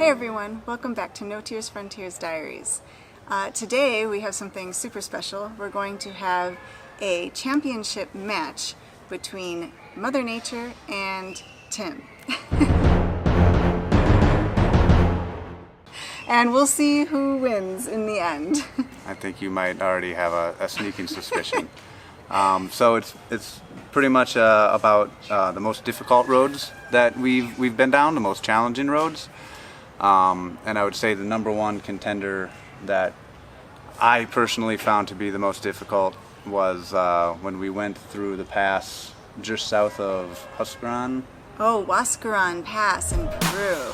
Hey everyone, welcome back to Notier's Frontiers Diaries. Today we have something super special. We're going to have a championship match between Mother Nature and Tim. And we'll see who wins in the end. I think you might already have a sneaking suspicion. So it's pretty much about the most difficult roads that we've been down, the most challenging roads. And I would say the number one contender that I personally found to be the most difficult was when we went through the pass just south of Huascaran. Oh, Huascaran Pass in Peru.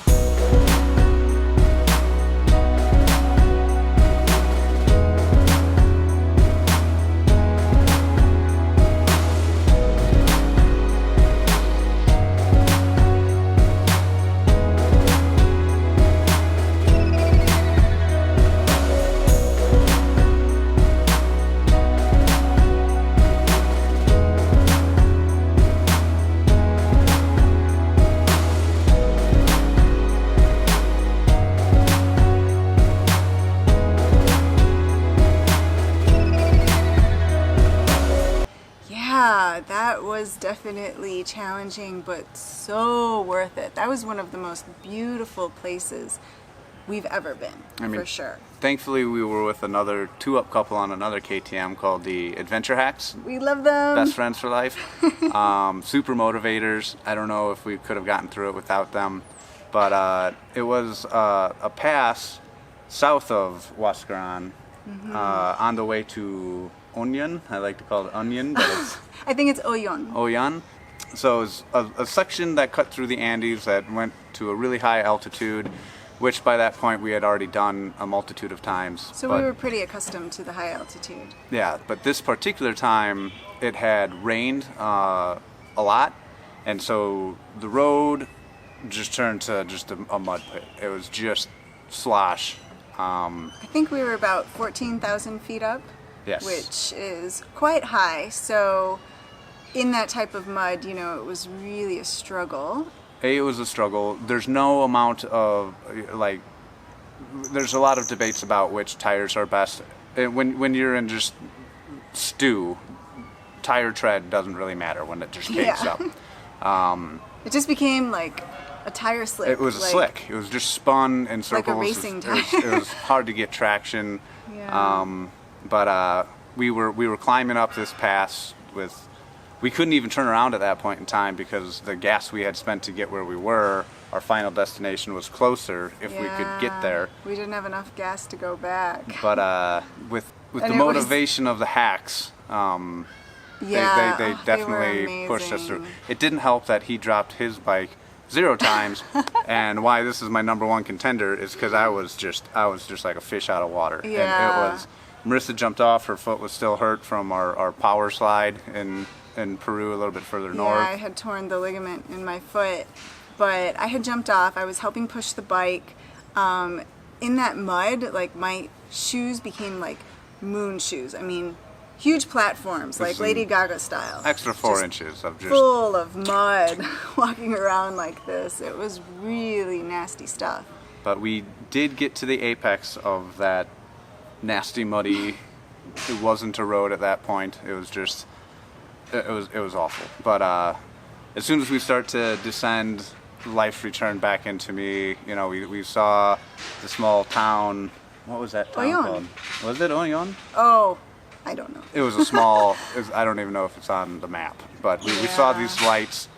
That was definitely challenging, but so worth it. That was one of the most beautiful places we've ever been, for sure. Thankfully, we were with another two-up couple on another KTM called the Adventure Hacks. We love them. Best friends for life. Super motivators. I don't know if we could have gotten through it without them, but it was a pass south of Huascaran on the way to Onion. I like to call it Onion, but it's I think it's Oyon. Oyan. So it was a section that cut through the Andes that went to a really high altitude, which by that point we had already done a multitude of times. So we were pretty accustomed to the high altitude. Yeah, but this particular time it had rained a lot, and so the road just turned to just a mud pit. It was just slosh. I think we were about 14,000 feet up. Yes. Which is quite high, so in that type of mud, you know, it was really a struggle. It was a struggle. There's no amount of, there's a lot of debates about which tires are best. When you're in just stew, tire tread doesn't really matter when it just cakes up. It just became like a tire slick. It was a slick. It was just spun in circles. Like a racing tire. It was hard to get traction. Yeah. But we were climbing up this pass we couldn't even turn around at that point in time because the gas we had spent to get where we were, our final destination was closer if we could get there. We didn't have enough gas to go back. But with the motivation of the hacks, they definitely pushed us through. It didn't help that he dropped his bike 0 times, and why this is my number one contender is because I was just like a fish out of water. Yeah. And it was. Marisa jumped off. Her foot was still hurt from our power slide in Peru, a little bit further north. Yeah, I had torn the ligament in my foot, but I had jumped off. I was helping push the bike. In that mud, like my shoes became like moon shoes. I mean, huge platforms, like Lady Gaga style. Extra 4 inches of just full of mud, walking around like this. It was really nasty stuff. But we did get to the apex of that nasty, muddy. It wasn't a road at that point. It was just, it was awful. But as soon as we start to descend, life returned back into me. You know, we saw the small town. What was that town called? Was it Oyon? Oh, I don't know. It was a small. I don't even know if it's on the map. But we saw these lights,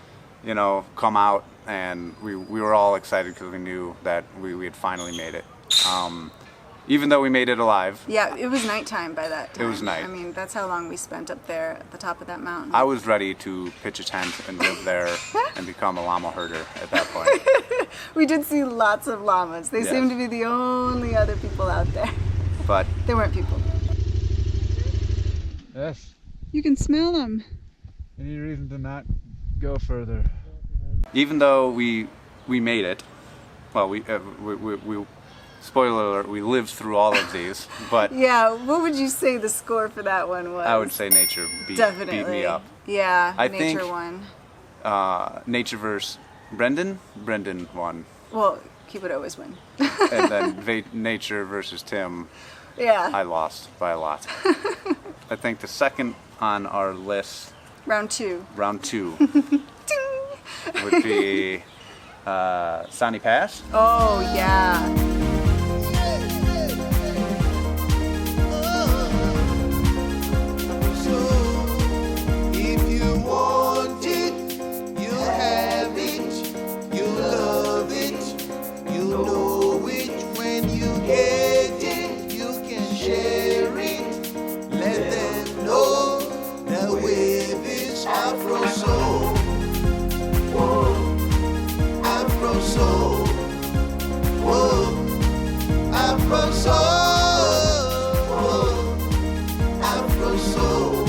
you know, come out, and we were all excited because we knew that we had finally made it. Even though we made it alive. Yeah, it was nighttime by that time. It was night. I mean, that's how long we spent up there at the top of that mountain. I was ready to pitch a tent and live there and become a llama herder at that point. We did see lots of llamas. They seemed to be the only other people out there. But they weren't people. Yes. You can smell them. Any reason to not go further? Even though we made it, well, we spoiler alert, we lived through all of these, but yeah, what would you say the score for that one was? I would say nature beat me up. Yeah, I nature think, won. Nature versus Brendan won. Well, he would always win. And then Nature versus Tim, Yeah. I lost by a lot. I think the second on our list, Round two. would be Sunny Pass. Oh, yeah. If you want it, you have it, you love it, you know it. When you get it, you can share it. Let them know that with this Afro soul, Afro soul, whoa, Afro soul, Afro soul.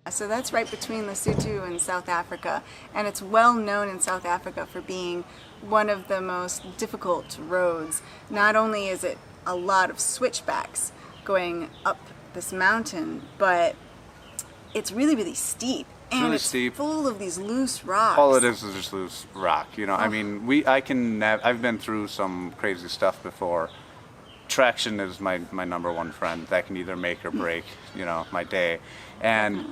So that's right between Lesotho and South Africa, and it's well known in South Africa for being one of the most difficult roads. Not only is it a lot of switchbacks going up this mountain, but it's really, really steep. And really it's steep. full of these loose rocks. All it is just loose rock. I mean, I've been through some crazy stuff before. Traction is my number one friend. That can either make or break, my day. And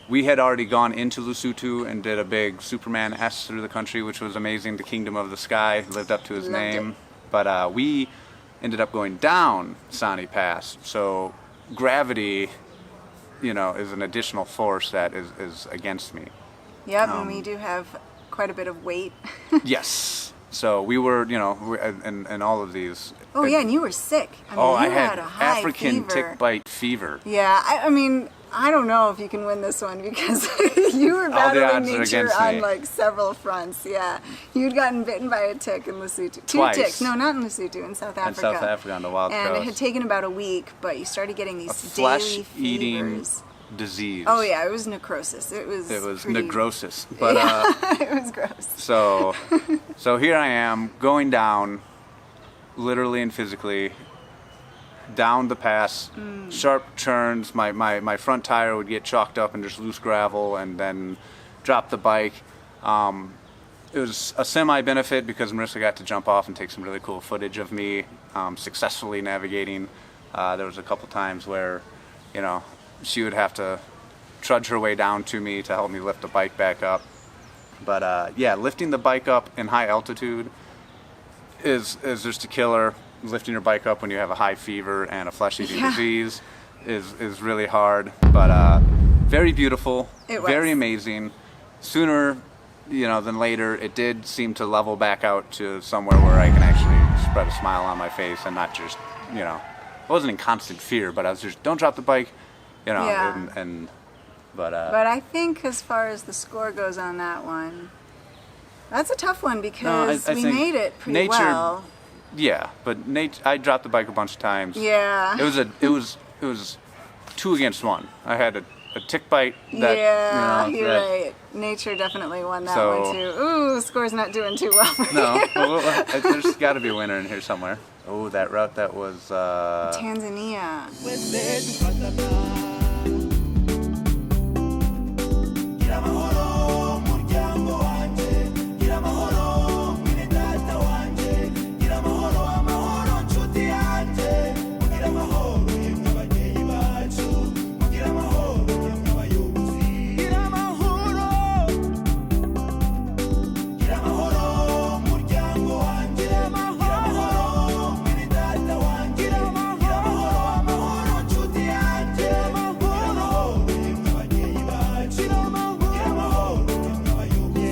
we had already gone into Lesotho and did a big Superman S through the country, which was amazing. The Kingdom of the Sky lived up to his Loved name. it. But we ended up going down Sani Pass. So gravity, is an additional force that is against me. Yep, and we do have quite a bit of weight. Yes. So we were, in all of these. Oh yeah, and you were sick. I mean, I you had a high African fever. tick bite fever. Yeah, I mean, I don't know if you can win this one because you were All the battling odds are nature against on me. like several fronts. Yeah, you'd gotten bitten by a tick in Lesotho. Two Twice. ticks. No, not in Lesotho, in South Africa. In South Africa on the wild and coast. it had taken about a week, but you started getting these A daily flesh-eating fevers. disease. Oh yeah, it was necrosis. It was pretty, necrosis. But it was gross. so here I am going down, literally and physically, down the pass, sharp turns. My front tire would get chalked up and just loose gravel, and then drop the bike. It was a semi-benefit because Marisa got to jump off and take some really cool footage of me successfully navigating. There was a couple times where, she would have to trudge her way down to me to help me lift the bike back up. But lifting the bike up in high altitude is just a killer. Lifting your bike up when you have a high fever and a flesh-eating disease is really hard. But very beautiful, It was. very amazing. Sooner, than later, it did seem to level back out to somewhere where I can actually spread a smile on my face and not just, I wasn't in constant fear, but I was just, don't drop the bike, Yeah. But I think as far as the score goes on that one, that's a tough one because I we think made it pretty nature- well. yeah, but I dropped the bike a bunch of times. Yeah. It was 2 against 1. I had a tick bite that, You're right. Nature definitely won that So- one too. Ooh, score's not doing too well. For No, you. well, there's got to be a winner in here somewhere. Oh, that route that was. Tanzania.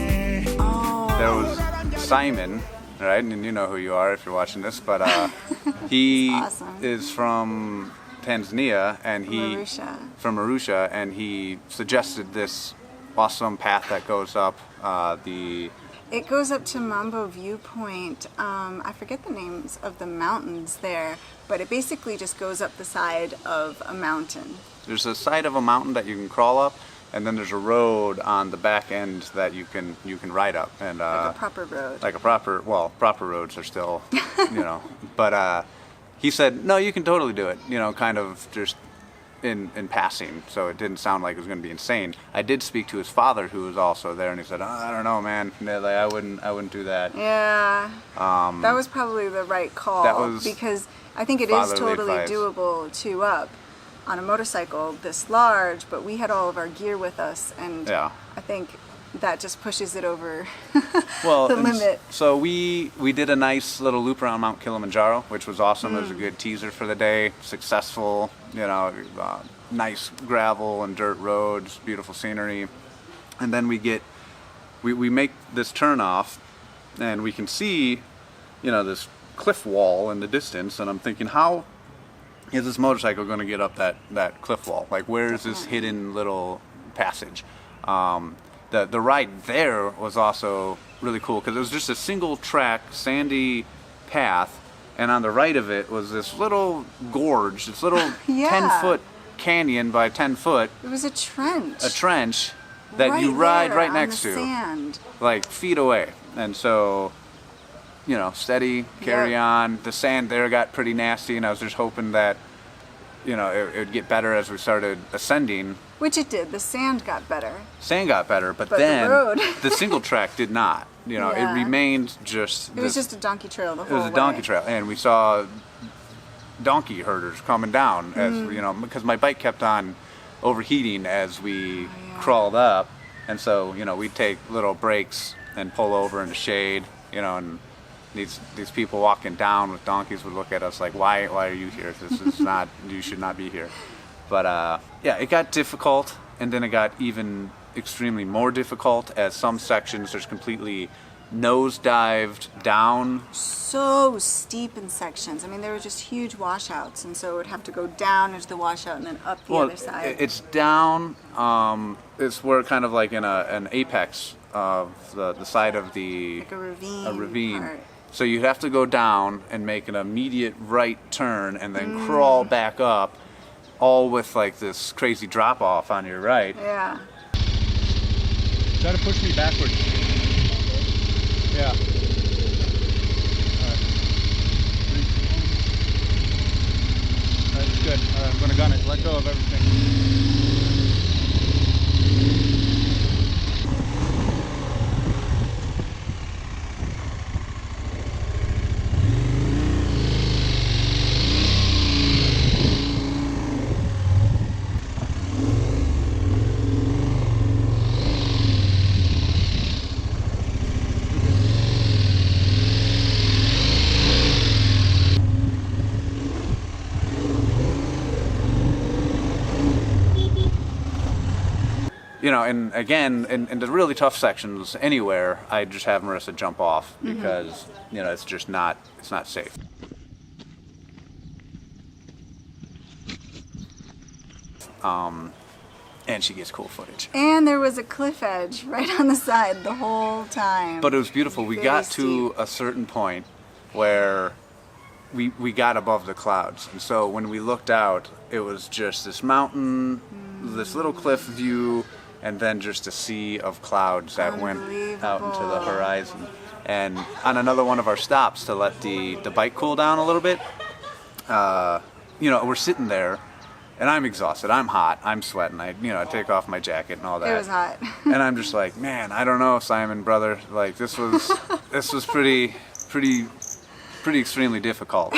There was Simon, right? And you know who you are if you're watching this, but he Awesome. is from Tanzania, and from Arusha, and he suggested this awesome path that goes up It goes up to Mambo Viewpoint. I forget the names of the mountains there, but it basically just goes up the side of a mountain. There's a side of a mountain that you can crawl up, and then there's a road on the back end that you can ride up, and Like a proper road. like a proper roads are still, but he said no, you can totally do it. Kind of just in passing, so it didn't sound like it was going to be insane. I did speak to his father, who was also there, and he said, oh, I don't know, man. Like, I wouldn't do that. Yeah. That was probably the right call. That was because I think it is fatherly totally advice. doable to up on a motorcycle this large, but we had all of our gear with us, and Yeah. I think that just pushes it over Well, the limit. So we did a nice little loop around Mount Kilimanjaro, which was awesome. It was a good teaser for the day. Successful, nice gravel and dirt roads, beautiful scenery. And then we make this turn off, and we can see, this cliff wall in the distance. And I'm thinking, how is this motorcycle going to get up that cliff wall? Like, where is this hidden little passage? The ride there was also really cool because it was just a single track sandy path, and on the right of it was this little gorge, this little Yeah. 10-foot canyon by 10 foot, It was a trench. that you ride there right on next the to, sand. like feet away. And so, steady, carry Yeah. on. The sand there got pretty nasty, and I was just hoping that, it would get better as we started ascending. Which it did. The sand got better. Sand got better, but But the then road. the single track did not. It Yeah. remained just. It was just a donkey trail the It whole was way. a donkey trail, and we saw donkey herders coming down as because my bike kept on overheating as we crawled up, and so we'd take little breaks and pull over in the shade, and these people walking down with donkeys would look at us like, why are you here? This is not, you should not be here. But yeah, it got difficult, and then it got even extremely more difficult as some sections there's completely nosedived down. So steep in sections. I mean, there were just huge washouts, and so it would have to go down into the washout and then up the other side. It's down. It's we're kind of like in an apex of the side of the like a ravine. a ravine. part. So you have to go down and make an immediate right turn and then crawl back up, all with like this crazy drop off on your right. Yeah. Try to push me backwards. Yeah. Alright. Alright, it's good. Alright, I'm gonna gun it. Let go of everything. And again, in the really tough sections anywhere, I just have Marisa jump off because, it's just not safe. And she gets cool footage. And there was a cliff edge right on the side the whole time. But it was beautiful. We Very got to steep. a certain point where we got above the clouds. And so when we looked out, it was just this mountain, this little cliff view, and then just a sea of clouds that went out into the horizon. And on another one of our stops to let the bike cool down a little bit, we're sitting there, and I'm exhausted. I'm hot. I'm sweating. I take off my jacket and all that. It was hot. And I'm just like, man, I don't know, Simon, brother. Like, this was pretty extremely difficult,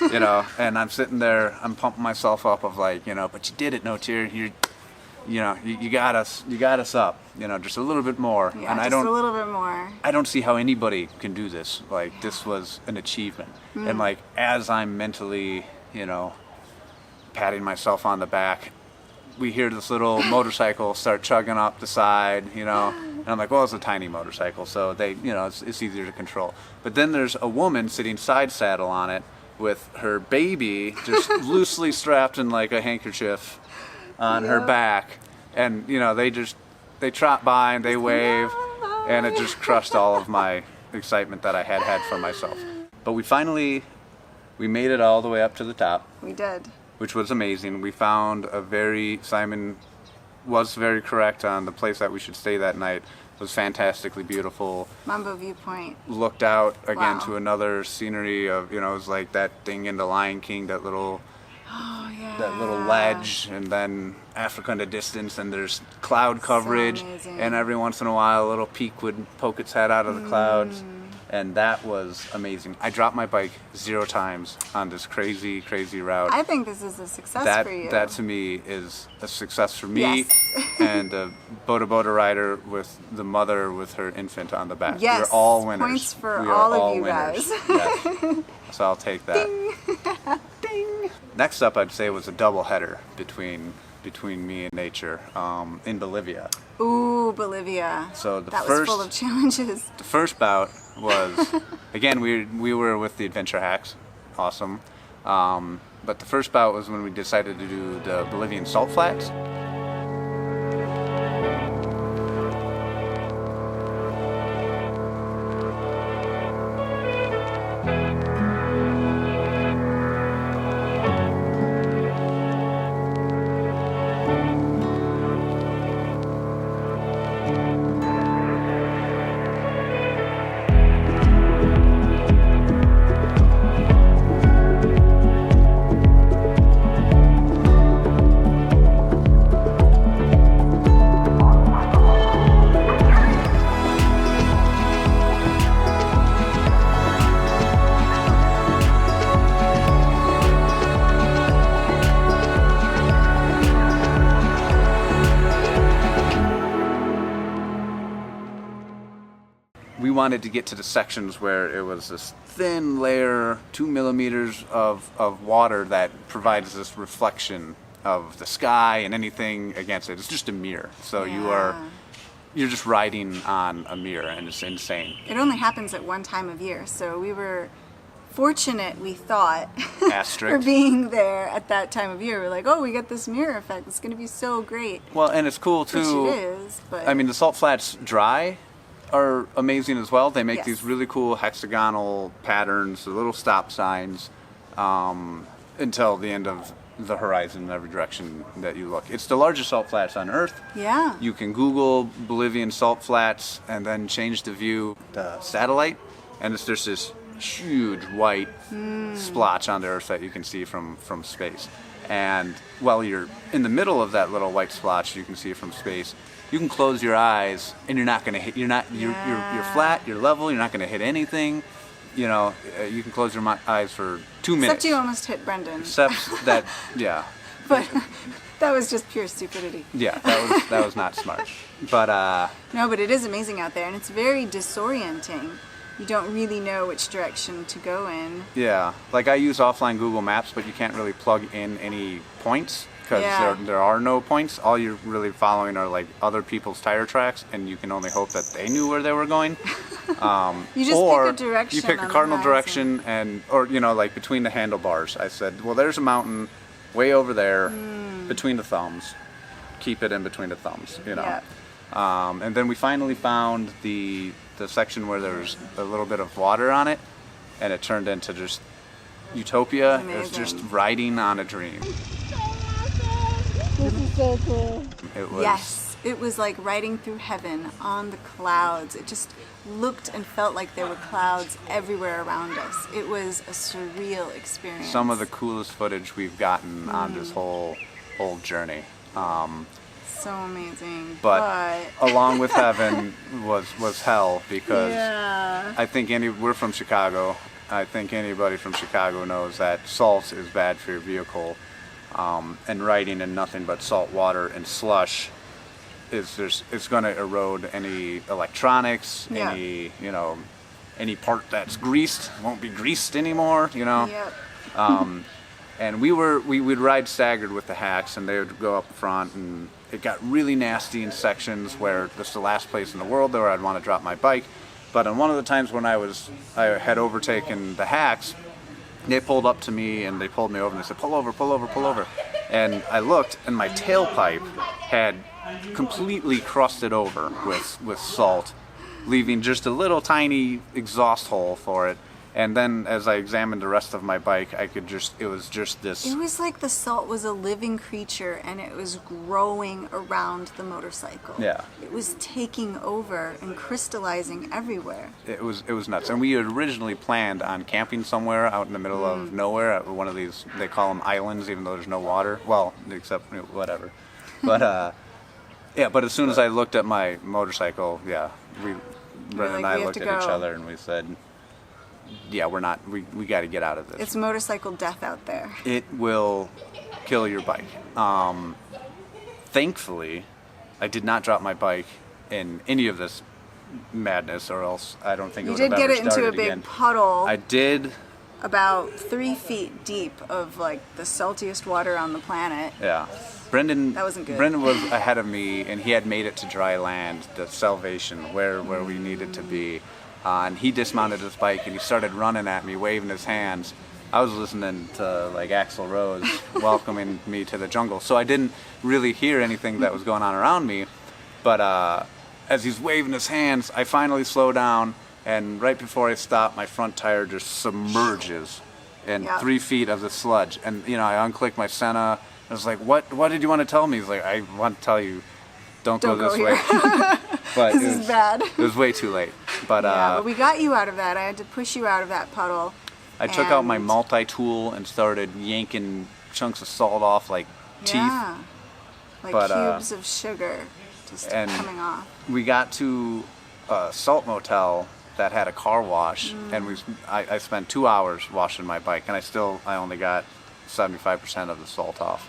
And I'm sitting there, I'm pumping myself up of like, but you did it, Notier. You got us up, just a little bit more. Yeah, And just a little bit more. I don't see how anybody can do this. Like, this was an achievement. And like, as I'm mentally, patting myself on the back, we hear this little motorcycle start chugging up the side, and I'm like, well, it's a tiny motorcycle, so they, it's easier to control. But then there's a woman sitting side saddle on it with her baby just loosely strapped in like a handkerchief on her back, and they trot by and they wave, and it just crushed all of my excitement that I had for myself. But we made it all the way up to the top, We did. which was amazing. We found Simon was very correct on the place that we should stay that night. It was fantastically beautiful. Mambo Viewpoint. Looked out again Wow. to another scenery of, it was like that thing in The Lion King, that little that little ledge, and then Africa in the distance, and there's cloud coverage, amazing. and every once in a while a little peak would poke its head out of the clouds, and that was amazing. I dropped my bike 0 times on this crazy route. I think this is a success for you. That to me is a success for me. Yes. And a Boda rider with the mother with her infant on the back. Yes. We're all winners. Points for We are all of you winners. guys. Yes. So I'll take that. Ding. Next up, I'd say was a double header between me and nature in Bolivia. Ooh, Bolivia. So that was full of challenges. The first bout was, again, we were with the Adventure Hacks, awesome. But the first bout was when we decided to do the Bolivian salt flats. We wanted to get to the sections where it was this thin layer, 2 millimeters of water that provides this reflection of the sky and anything against it. It's just a mirror. So you're just riding on a mirror, and it's insane. It only happens at one time of year, so we were fortunate, we thought, for being there at that time of year. We're like, oh, we get this mirror effect. It's going to be so great. Well, and it's cool too. Which it is, but I mean, the salt flats dry are amazing as well. They make Yes. these really cool hexagonal patterns, the little stop signs, until the end of the horizon in every direction that you look. It's the largest salt flats on Earth. yeah. You can Google Bolivian salt flats and then change the view, the satellite, and it's just this huge white splotch on the Earth that you can see from space. And while you're in the middle of that little white splotch you can see from space, you can close your eyes and you're not going to hit, you're flat, you're level, you're not going to hit anything. You know, you can close your eyes for 2 minutes. Except you almost hit Brendan. Except that, yeah. But that was just pure stupidity. Yeah, that was not smart. But No, but it is amazing out there, and it's very disorienting. You don't really know which direction to go in. yeah, like I use offline Google Maps, but you can't really plug in any points because there are no points. All you're really following are like other people's tire tracks, and you can only hope that they knew where they were going. You just Or pick a direction. you pick a on the cardinal horizon. direction, or you know, like between the handlebars. I said, well, there's a mountain way over there between the thumbs. Keep it in between the thumbs, you know. Yeah. And then we finally found the section where there's a little bit of water on it, and it turned into just utopia. It was just Amazing. riding on a dream. This is so cool. It was. Yes, it was like riding through heaven on the clouds. It just looked and felt like there were clouds everywhere around us. It was a surreal experience. Some of the coolest footage we've gotten on this whole journey. So amazing. But along with heaven was hell, because yeah. I think we're from Chicago. I think anybody from Chicago knows that salt is bad for your vehicle, and riding in nothing but salt water and slush it's going to erode any electronics, Yeah. any part that's greased won't be greased anymore, you know. Yep. And we would ride staggered with the hacks, and they would go up front, and it got really nasty in sections where this is the last place in the world where I'd want to drop my bike. But on one of the times when I had overtaken the hacks, they pulled up to me and they pulled me over and they said, pull over, pull over, pull over. And I looked, and my tailpipe had completely crusted over with salt, leaving just a little tiny exhaust hole for it. And then as I examined the rest of my bike, it was just this. It was like the salt was a living creature and it was growing around the motorcycle. Yeah. It was taking over and crystallizing everywhere. It was nuts. And we had originally planned on camping somewhere out in the middle of nowhere at one of these, they call them islands, even though there's no water. Well, except whatever. But yeah, but as soon as I looked at my motorcycle, yeah, Brendan and I "We have looked to at each go." other and we said, yeah, we got to get out of this. It's motorcycle death out there. It will kill your bike. Thankfully, I did not drop my bike in any of this madness, or else I don't think it You would have did ever get it into a started big again. puddle. I did, about 3 feet deep of like the saltiest water on the planet. yeah. Brendan, That wasn't good. Brendan was ahead of me, and he had made it to dry land, the salvation, where we needed to be. And he dismounted his bike, and he started running at me, waving his hands. I was listening to like Axl Rose welcoming me to the jungle, so I didn't really hear anything that was going on around me. But as he's waving his hands, I finally slow down, and right before I stop, my front tire just submerges in Yeah. 3 feet of the sludge. And I unclick my Senna. I was like, "What did you want to tell me?" He's like, "I want to tell you, don't go Don't this go way." But This is bad. It was way too late. But Yeah, but we got you out of that. I had to push you out of that puddle. I took out my and- multi-tool and started yanking chunks of salt off like teeth. Yeah, like But, cubes of sugar just and- coming off. We got to a salt motel that had a car wash, and I spent 2 hours washing my bike, and I only got 75% of the salt off.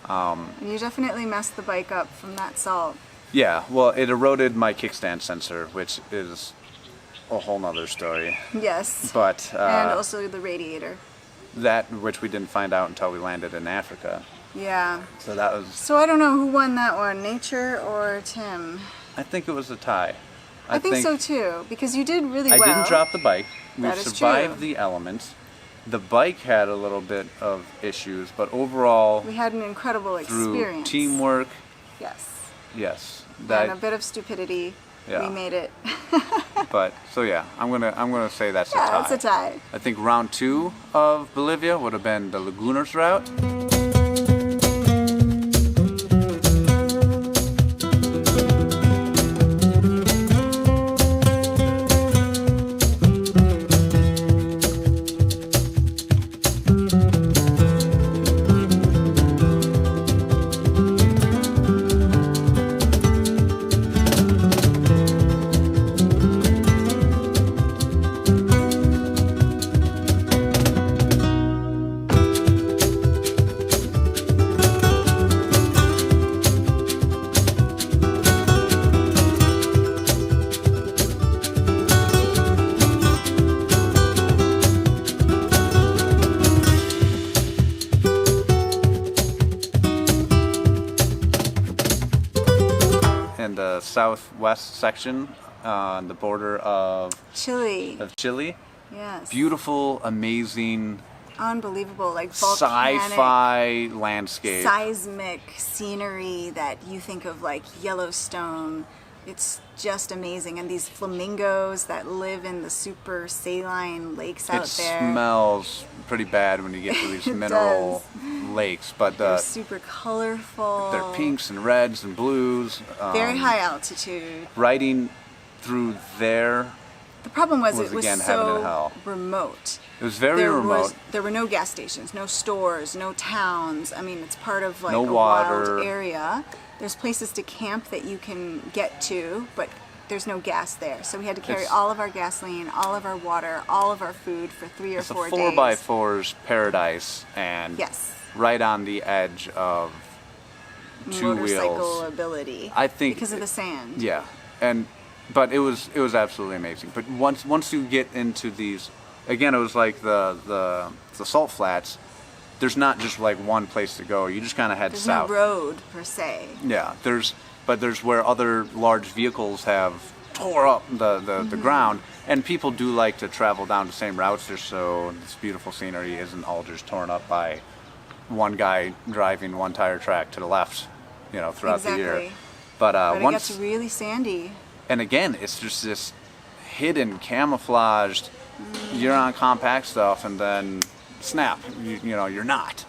And you definitely messed the bike up from that salt. Yeah, well, it eroded my kickstand sensor, which is a whole nother story. Yes. But And also the radiator. that which we didn't find out until we landed in Africa. Yeah. So that was, So I don't know who won that one, Nature or Tim. I think it was a tie. I think so too, because you did really I well. didn't drop the bike. We That is survived true. the elements. The bike had a little bit of issues, but overall, We had an incredible through experience. teamwork, Yes. yes, And a bit of stupidity. Yeah. We made it. But so yeah, I'm gonna say that's a tie. Yeah, it's a tie. I think round 2 of Bolivia would have been the Lagunas route. In the southwest section on the border of Chile. Chile. Yes. Beautiful, amazing, Unbelievable. Like volcanic, sci-fi landscape. seismic scenery that you think of like Yellowstone. It's just amazing. And these flamingos that live in the super saline lakes out It there. smells pretty bad when you get to these It mineral lakes, but They're super colorful. they're pinks and reds and blues. Very high altitude. Riding through there, The problem was was it was again heaven and so hell. remote. it was very remote. There were no gas stations, no stores, no towns. I mean, it's part of like No a water. wild area. There's places to camp that you can get to, but there's no gas there. So we had to carry It's- all of our gasoline, all of our water, all of our food for 3 or It's a 4 days. 4x4's paradise, and Yes. right on the edge of two Motorcycle wheels. ability. I think because of the sand. Yeah, but it was absolutely amazing. But once you get into these, again, it was like the salt flats. There's not just like one place to go. You just kind of head There's south. no road per se. Yeah, there's where other large vehicles have tore up the ground, and people do like to travel down the same routes there, so this beautiful scenery isn't all just torn up by one guy driving one tire track to the left, throughout the year. Exactly. But But once, it gets really sandy. and again, it's just this hidden, camouflaged you're on compact stuff, and then snap, you know, you're not.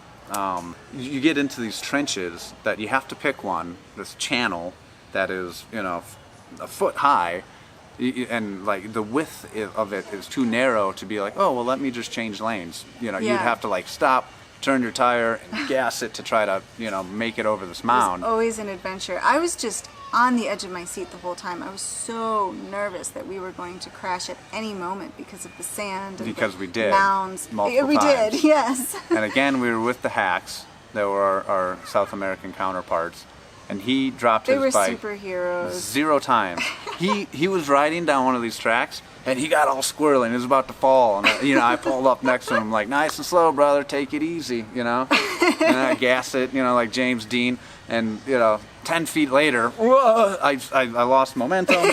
You get into these trenches that you have to pick one, this channel that is, you know, a foot high, and like the width of it is too narrow to be like, oh, well, let me just change lanes. You know, Yeah. you'd have to like stop, turn your tire, and gas it to try to, you know, make it over this mound. It was always an adventure. I was just on the edge of my seat the whole time. I was so nervous that we were going to crash at any moment because of the sand and Because the we did, mounds. multiple we times. did, yes. And again, we were with the Hacks. They were our South American counterparts. And he dropped They his were bike superheroes. 0 times. He was riding down one of these tracks, and he got all squirrely and he was about to fall. And you know, I pulled up next to him like, nice and slow, brother, take it easy, you know. And I gas it, you know, like James Dean. And you know, 10 feet later, whoa, I lost momentum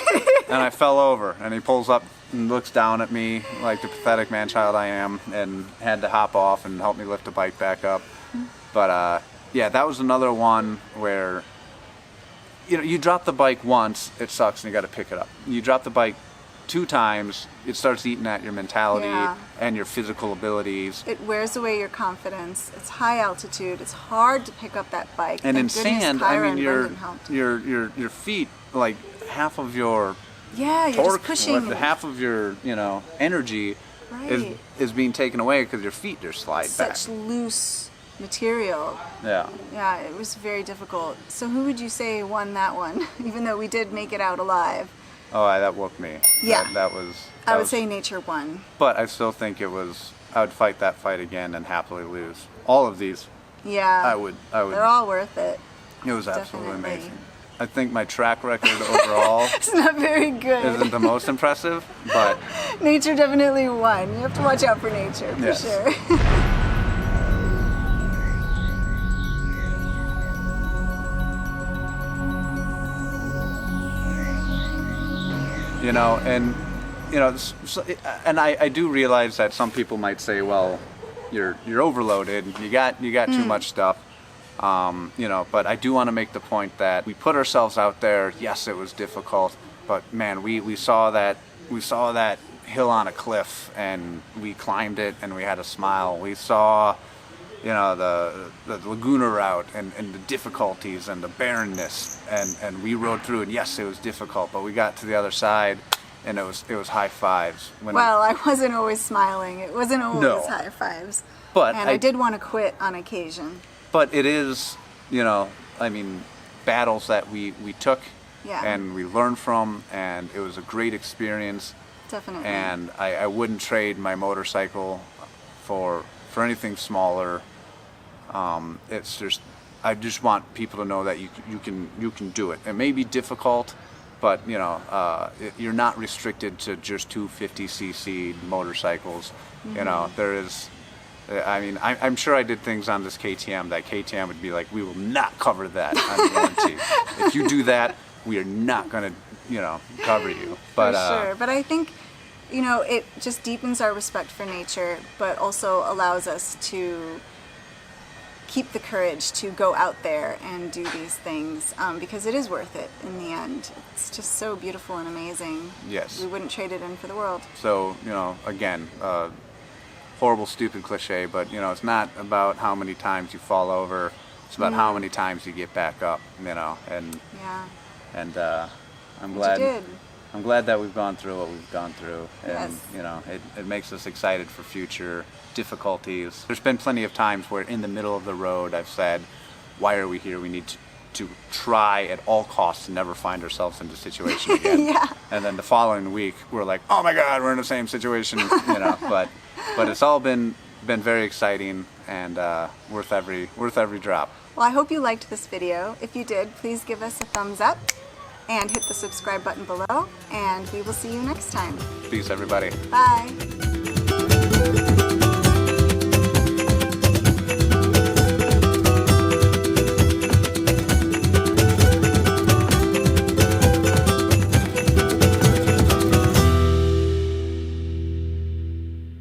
and I fell over. And he pulls up and looks down at me like the pathetic man-child I am, and had to hop off and help me lift the bike back up. But yeah, that was another one where, you know, you drop the bike once, it sucks and you got to pick it up. You drop the bike 2 times, it starts eating at your mentality Yeah. and your physical abilities. It wears away your confidence. It's high altitude. It's hard to pick up that bike. And in Thank goodness sand, I Kyra mean, and Brendan helped. your feet, like half of your Yeah, you're torque, just pushing. with half of your, you know, energy Right. is being taken away because your feet just slide back. Such loose material. Yeah. Yeah, it was very difficult. So who would you say won that one? Even though we did make it out alive. Oh, that whooped me. Yeah. That was. I that would was- say nature won. But I still think it was. I would fight that fight again and happily lose. All of these, Yeah. I would. They're all worth it. It was absolutely Definitely. amazing. I think my track record overall It's not very good. isn't the most impressive, but Nature definitely won. You have to watch out for nature, for Yes. sure. you know, and you know, and I do realize that some people might say, well, you're overloaded. You got too much stuff. You know, but I do want to make the point that we put ourselves out there. Yes, it was difficult, but man, we saw that hill on a cliff, and we climbed it, and we had a smile. We saw, you know, the Laguna route and the difficulties and the barrenness, and we rode through. And yes, it was difficult, but we got to the other side, and it was high fives. Well, I wasn't always smiling. It wasn't always No. high fives. But And I did want to quit on occasion. But it is, you know, I mean, battles that we took Yeah. and we learned from, and it was a great experience. Definitely. And I wouldn't trade my motorcycle for anything smaller. It's just, I just want people to know that you can do it. It may be difficult, but you know, you're not restricted to just 250cc motorcycles. You know, there is. I mean, I'm sure I did things on this KTM that KTM would be like, we will not cover that on warranty. If you do that, we are not going to, you know, cover you. But for sure. But I think, you know, it just deepens our respect for nature, but also allows us to keep the courage to go out there and do these things, because it is worth it in the end. It's just so beautiful and amazing. Yes. We wouldn't trade it in for the world. So, you know, again, horrible, stupid cliche, but you know, it's not about how many times you fall over. It's about how many times you get back up. You know, and Yeah. I'm You glad. did. I'm glad that we've gone through what we've gone through, and Yes. you know, it makes us excited for future difficulties. There's been plenty of times where in the middle of the road I've said, why are we here? We need to try at all costs to never find ourselves in this situation again. Yeah. And then the following week we're like, oh my God, we're in the same situation, you know, but it's all been very exciting and worth every drop. Well, I hope you liked this video. If you did, please give us a thumbs up and hit the subscribe button below, and we will see you next time. Peace, everybody. Bye.